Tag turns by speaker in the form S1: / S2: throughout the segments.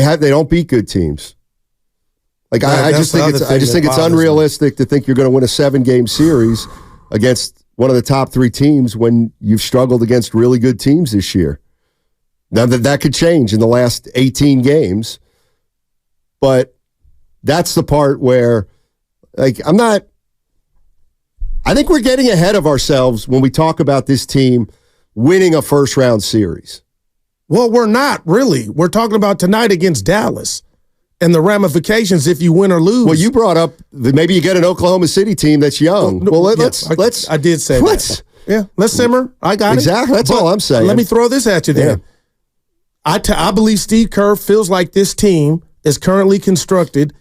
S1: They don't beat good teams. Like I just think it's unrealistic to think you're going to win a 7-game series against one of the top 3 teams when you've struggled against really good teams this year. Now that could change in the last 18 games, but that's the part where, like, I think we're getting ahead of ourselves when we talk about this team winning a first-round series.
S2: Well, we're not really. We're talking about tonight against Dallas and the ramifications if you win or lose.
S1: Well, you brought up that maybe you get an Oklahoma City team that's young. Let's.
S2: I did say that. Yeah, let's simmer. I got
S1: exactly.
S2: it.
S1: That's all I'm saying.
S2: Let me throw this at you then. Yeah. I believe Steve Kerr feels like this team is currently constructed,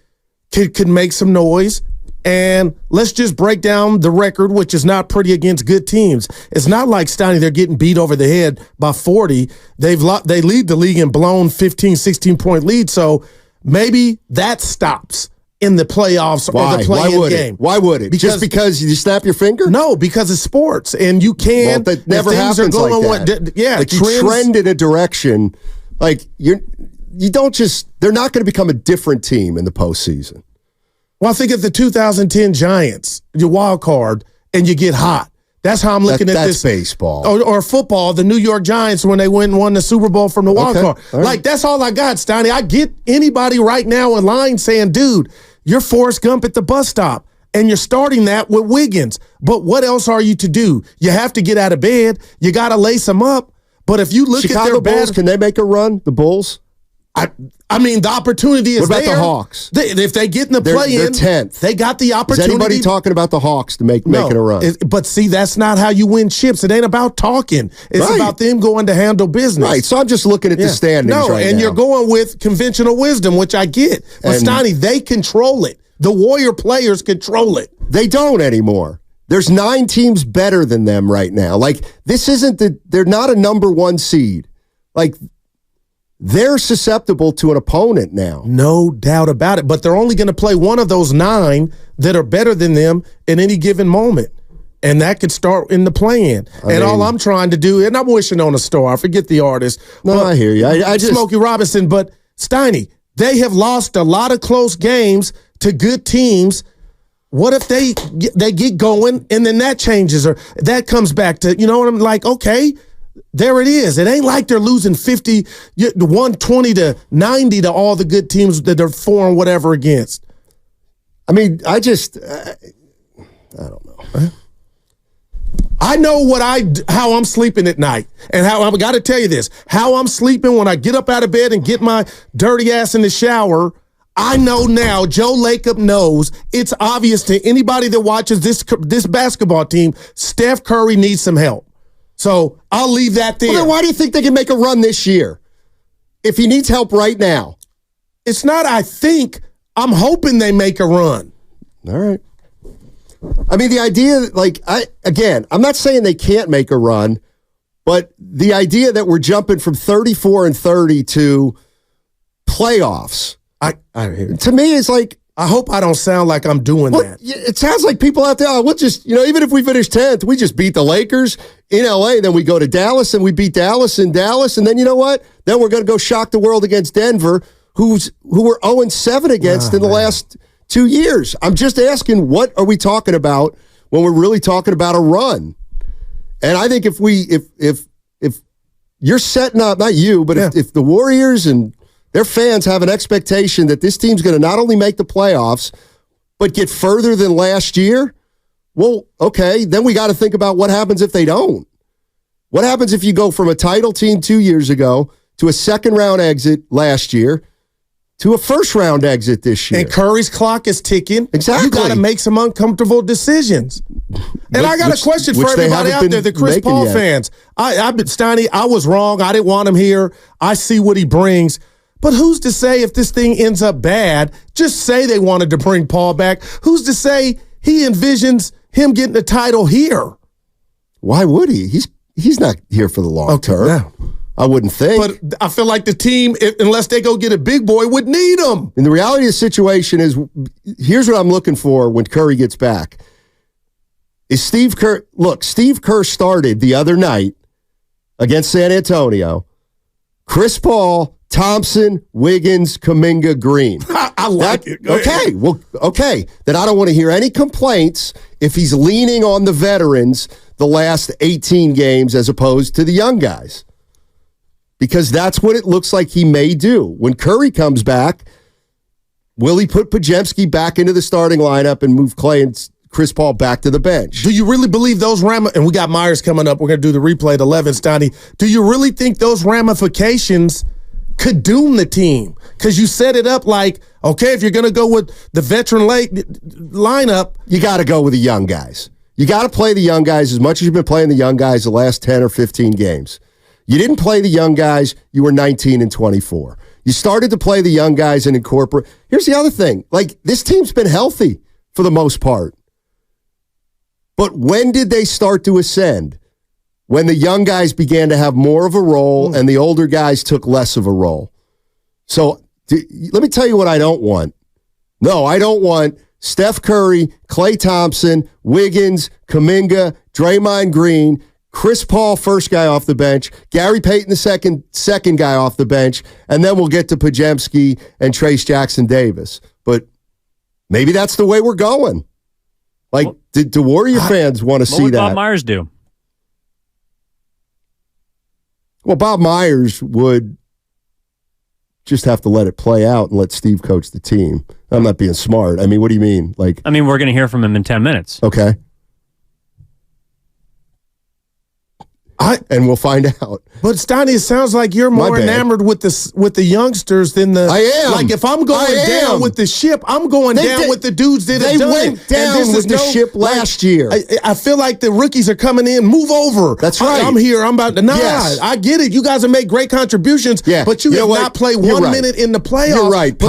S2: could make some noise. And let's just break down the record, which is not pretty against good teams. It's not like Steiny, they're getting beat over the head by 40. They lead the league in blown 15, 16-point lead. So maybe that stops in the playoffs or the play-in game.
S1: Why would it? Just because you snap your finger?
S2: No, because it's sports, and you can.
S1: Well, that never happens like that. Like you trend in a direction. Like you don't just. They're not going to become a different team in the postseason.
S2: Well, I think of the 2010 Giants, your wild card, and you get hot. That's how I'm looking at this.
S1: That's baseball.
S2: Or football, the New York Giants when they went and won the Super Bowl from the wild card. Right. Like, that's all I got, Steiny. I get anybody right now in line saying, dude, you're Forrest Gump at the bus stop, and you're starting that with Wiggins. But what else are you to do? You have to get out of bed. You got to lace them up. But if you look at their
S1: Bulls, can they make a run, the Bulls?
S2: I mean, the opportunity is there.
S1: What about the Hawks?
S2: If they get in the play-in,
S1: they're 10th.
S2: They got the opportunity.
S1: Is anybody talking about the Hawks to making a run?
S2: But see, that's not how you win chips. It ain't about talking. It's about them going to handle business.
S1: Right, so I'm just looking at the standings right now.
S2: And you're going with conventional wisdom, which I get. But Steiny, they control it. The Warrior players control it.
S1: They don't anymore. There's 9 teams better than them right now. Like, this isn't they're not a number 1 seed. Like, they're susceptible to an opponent now.
S2: No doubt about it. But they're only going to play one of those 9 that are better than them in any given moment. And that could start in the play-in. All I'm trying to do, and I'm wishing on a star. I forget the artist.
S1: No, I hear you. I just
S2: Smokey Robinson. But Steiny, they have lost a lot of close games to good teams. What if they get going and then that changes or that comes back to, you know what I'm like, okay, there it is. It ain't like they're losing 120 to 90 to all the good teams that they're 4 and whatever against.
S1: I mean, I don't know.
S2: I know how I'm sleeping at night, and how I've got to tell you this: how I'm sleeping when I get up out of bed and get my dirty ass in the shower. I know now. Joe Lacob knows. It's obvious to anybody that watches this basketball team. Steph Curry needs some help. So I'll leave that there.
S1: Well, then why do you think they can make a run this year if he needs help right now?
S2: It's not. I think. I'm hoping they make a run.
S1: All right. I mean, the idea, like, I'm not saying they can't make a run, but the idea that we're jumping from 34 and 30 to playoffs, to me, is like,
S2: I hope I don't sound like I'm doing that.
S1: It sounds like people out there, we'll just, even if we finish 10th, we just beat the Lakers in LA, then we go to Dallas and we beat Dallas in Dallas, and then you know what? Then we're going to go shock the world against Denver, who we're 0-7 against in the last 2 years. I'm just asking, what are we talking about when we're really talking about a run? And I think if you're setting up, not you, but if the Warriors and their fans have an expectation that this team's going to not only make the playoffs, but get further than last year, well, okay, then we got to think about what happens if they don't. What happens if you go from a title team 2 years ago to a second-round exit last year to a first-round exit this year?
S2: And Curry's clock is ticking.
S1: Exactly.
S2: You got to make some uncomfortable decisions. And I got a question for everybody out there, the Chris Paul fans. Steiny, I was wrong. I didn't want him here. I see what he brings. But who's to say if this thing ends up bad? Just say they wanted to bring Paul back. Who's to say he envisions him getting the title here?
S1: Why would he? He's not here for the long term. Yeah. I wouldn't think.
S2: But I feel like the team, unless they go get a big boy, would need him.
S1: And the reality of the situation is, here's what I'm looking for when Curry gets back. Is Steve Kerr, look, Steve Kerr started the other night against San Antonio, Chris Paul, Thompson, Wiggins, Kuminga, Green.
S2: I like it.
S1: Okay, well, okay. Then I don't want to hear any complaints if he's leaning on the veterans the last 18 games as opposed to the young guys. Because that's what it looks like he may do. When Curry comes back, will he put Podziemski back into the starting lineup and move Clay and Chris Paul back to the bench?
S2: Do you really believe those and we got Myers coming up. We're going to do the replay at 11, Steiny. Do you really think those ramifications could doom the team? Because you set it up like, okay, if you're going to go with the veteran lineup.
S1: You got to go with the young guys. You got to play the young guys as much as you've been playing the young guys the last 10 or 15 games. You didn't play the young guys. You were 19 and 24. You started to play the young guys and incorporate. Here's the other thing. Like, this team's been healthy for the most part. But when did they start to ascend? When the young guys began to have more of a role and the older guys took less of a role. So let me tell you what I don't want. No, I don't want Steph Curry, Klay Thompson, Wiggins, Kuminga, Draymond Green, Chris Paul, first guy off the bench, Gary Payton, the second guy off the bench, and then we'll get to Podziemski and Trace Jackson-Davis. But maybe that's the way we're going. Like, do Warrior fans want to see
S3: what would
S1: that?
S3: Bob Myers do?
S1: Well, Bob Myers would just have to let it play out and let Steve coach the team. I'm not being smart. I mean, what do you mean? Like,
S3: I mean, we're going to hear from him in 10 minutes.
S1: Okay. And we'll find out.
S2: But Steiny, it sounds like you're more enamored with the youngsters than the.
S1: I am.
S2: Like, if I'm going down with the ship, I'm going down with the dudes that have done it.
S1: They went down with the ship last year.
S2: I feel like the rookies are coming in. Move over.
S1: That's right.
S2: I'm here. I'm about to. Nah, yes. I get it. You guys have made great contributions. Yeah. But you have not played one minute in the playoffs.
S1: You're right.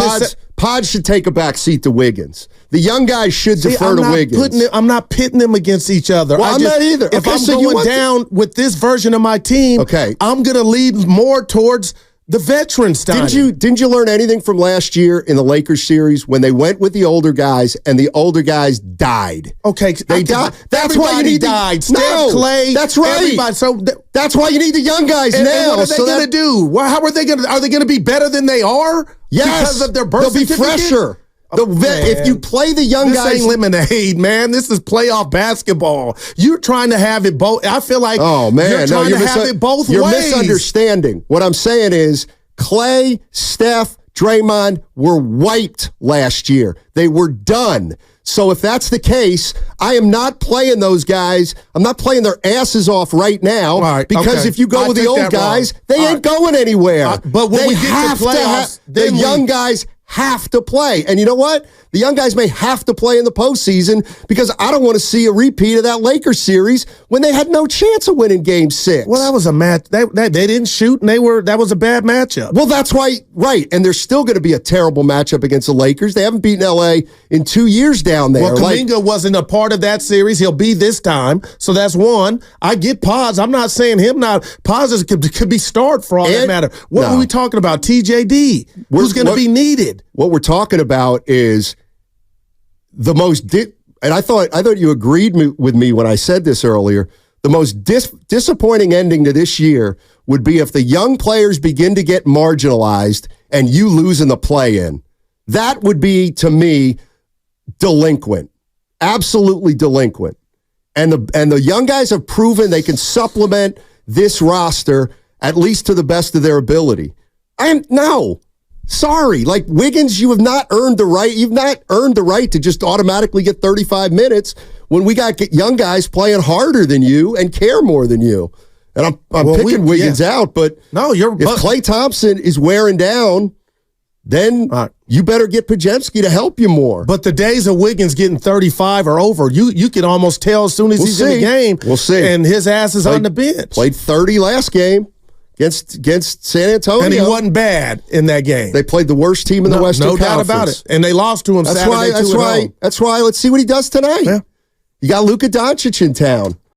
S1: Pods should take a back seat to Wiggins. The young guys should defer to Wiggins.
S2: I'm not pitting them against each other.
S1: Well, I'm not either.
S2: If I'm going down with this version of my team, I'm going to lead more towards the veteran style.
S1: Didn't you learn anything from last year in the Lakers series when they went with the older guys and the older guys died?
S2: Okay,
S1: they died. That's why you need
S2: died. Steph, Clay.
S1: That's right.
S2: Everybody. So
S1: that's why you need the young guys now.
S2: And what are they going to do? Well, how are they going to? Are they going to be better than they are?
S1: Yes,
S2: because of their birth
S1: they'll be fresher. If you play the young guys,
S2: this ain't lemonade, man. This is playoff basketball. You're trying to have it both. I feel like you're trying to have it both ways.
S1: You're misunderstanding. What I'm saying is Clay, Steph, Draymond were wiped last year. They were done. So if that's the case, I am not playing those guys. I'm not playing their asses off right now because if you go with the old guys, they ain't going anywhere.
S2: But when we get to playoffs,
S1: the young guys have to play. And you know what? The young guys may have to play in the postseason because I don't want to see a repeat of that Lakers series when they had no chance of winning Game 6.
S2: Well, that was a match. They didn't shoot, and that was a bad matchup.
S1: Well, that's why, right. And there's still going to be a terrible matchup against the Lakers. They haven't beaten L.A. in 2 years down there.
S2: Well, Kuminga wasn't a part of that series. He'll be this time. So that's one. I get Paz. I'm not saying him not. Paz could be start for all that matter. What are we talking about? TJD. Who's going to be needed?
S1: What we're talking about is the most, and I thought you agreed with me when I said this earlier, the most disappointing ending to this year would be if the young players begin to get marginalized and you lose in the play-in. That would be, to me, delinquent. Absolutely delinquent. And the young guys have proven they can supplement this roster at least to the best of their ability. Sorry, like Wiggins, you have not earned the right. You've not earned the right to just automatically get 35 minutes when we got young guys playing harder than you and care more than you. And I'm picking Wiggins out, but if Klay Thompson is wearing down, then you better get Podziemski to help you more.
S2: But the days of Wiggins getting 35 are over. You can almost tell as soon as he's in the game.
S1: We'll see.
S2: And his ass is on the bench.
S1: Played 30 last game. Against San Antonio.
S2: And he wasn't bad in that game.
S1: They played the worst team in the Western Conference.
S2: No doubt about it. And they lost to him Saturday.
S1: That's why. Let's see what he does tonight. Yeah. You got Luka Doncic in town.